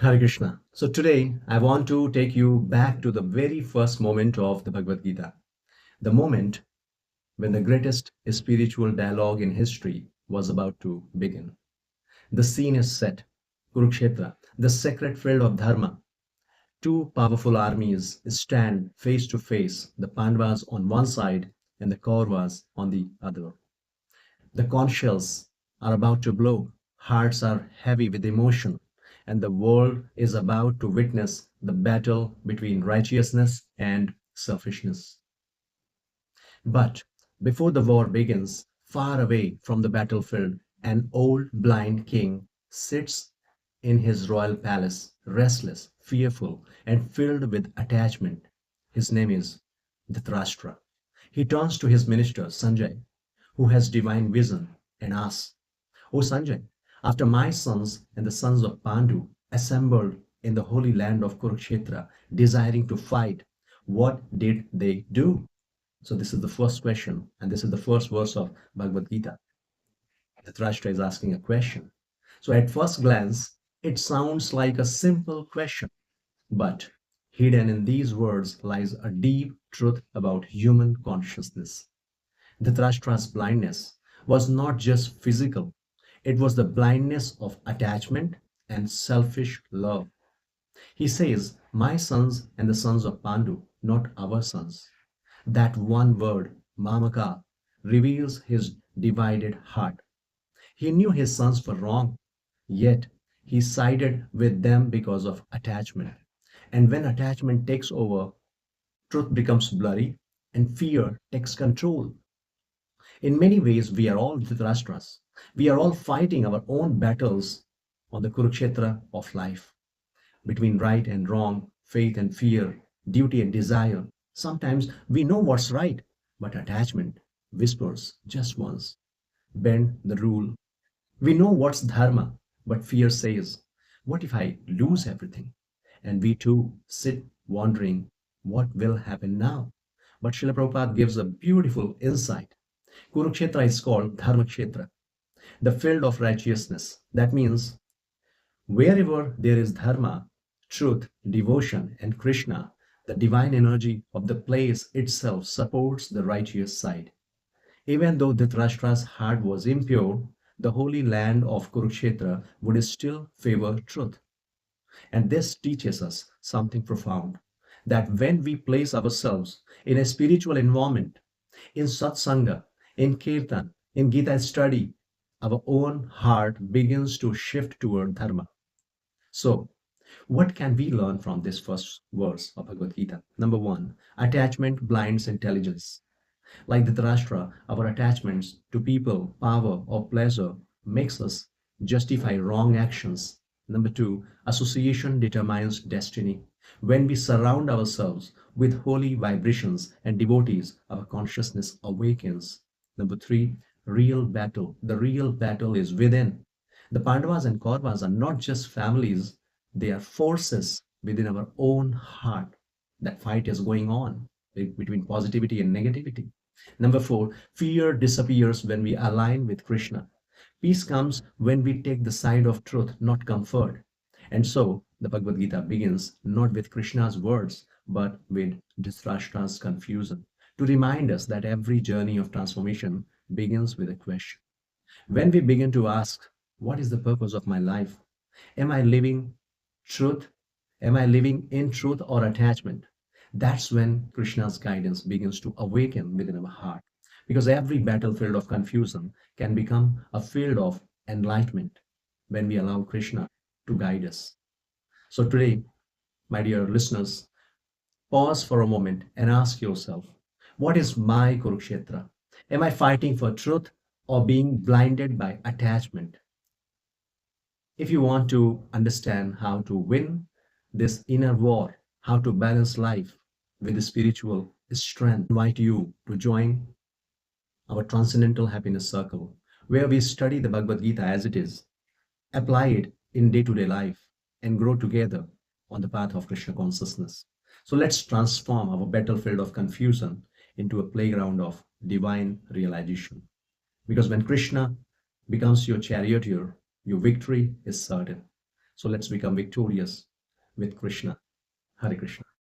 Hare Krishna. So today I want to take you back to the very first moment of the Bhagavad Gita, the moment when the greatest spiritual dialogue in history was about to begin. The scene is set. Kurukṣetra, the sacred field of Dharma. Two powerful armies stand face to face, the Pandavas on one side and the Kauravas on the other. The conch shells are about to blow, hearts are heavy with emotion, and the world is about to witness the battle between righteousness and selfishness. But before the war begins, far away from the battlefield, an old blind king sits in his royal palace, restless, fearful, and filled with attachment. His name is Dhritarashtra. He turns to his minister, Sanjay, who has divine vision, and asks, O Sanjay, after my sons and the sons of Pandu assembled in the holy land of Kurukṣetra, desiring to fight, what did they do? So this is the first question, and this is the first verse of Bhagavad Gita. Dhritarashtra is asking a question. So at first glance, it sounds like a simple question, but hidden in these words lies a deep truth about human consciousness. Dhritarashtra's blindness was not just physical, it was the blindness of attachment and selfish love. He says, my sons and the sons of Pandu, not our sons. That one word, Mamaka, reveals his divided heart. He knew his sons were wrong, yet he sided with them because of attachment. And when attachment takes over, truth becomes blurry and fear takes control. In many ways, we are all Dhritarashtras. We are all fighting our own battles on the Kurukshetra of life, between right and wrong, faith and fear, duty and desire. Sometimes we know what's right, but attachment whispers just once, bend the rule. We know what's dharma, but fear says, what if I lose everything? And we too sit wondering, what will happen now? But Srila Prabhupada gives a beautiful insight. Kurukshetra is called Dharma Kshetra, the field of righteousness. That means wherever there is dharma, truth, devotion, and Krishna, the divine energy of the place itself supports the righteous side. Even though Dhritarashtra's heart was impure, the holy land of Kurukshetra would still favor truth. And this teaches us something profound, that when we place ourselves in a spiritual environment, in satsanga, in kirtan, in Gita study, our own heart begins to shift toward dharma. So, what can we learn from this first verse of Bhagavad Gita? Number one, attachment blinds intelligence. Like Dhritarashtra, our attachments to people, power, or pleasure makes us justify wrong actions. Number two, association determines destiny. When we surround ourselves with holy vibrations and devotees, our consciousness awakens. Number three, real battle. The real battle is within. The Pandavas and Kauravas are not just families, they are forces within our own heart. That fight is going on between positivity and negativity. Number four, fear disappears when we align with Krishna. Peace comes when we take the side of truth, not comfort. And so the Bhagavad Gita begins not with Krishna's words, but with Dhritarashtra's confusion, to remind us that every journey of transformation begins with a question. When we begin to ask, what is the purpose of my life? Am I living truth? Am I living in truth or attachment? That's when Krishna's guidance begins to awaken within our heart. Because every battlefield of confusion can become a field of enlightenment when we allow Krishna to guide us. So today, my dear listeners, pause for a moment and ask yourself, what is my Kurukshetra? Am I fighting for truth or being blinded by attachment? If you want to understand how to win this inner war, how to balance life with the spiritual strength, I invite you to join our Transcendental Happiness Circle, where we study the Bhagavad Gita as it is, apply it in day to day life, and grow together on the path of Krishna consciousness. So let's transform our battlefield of confusion into a playground of divine realization. Because when Krishna becomes your charioteer, your victory is certain. So let's become victorious with Krishna. Hare Krishna.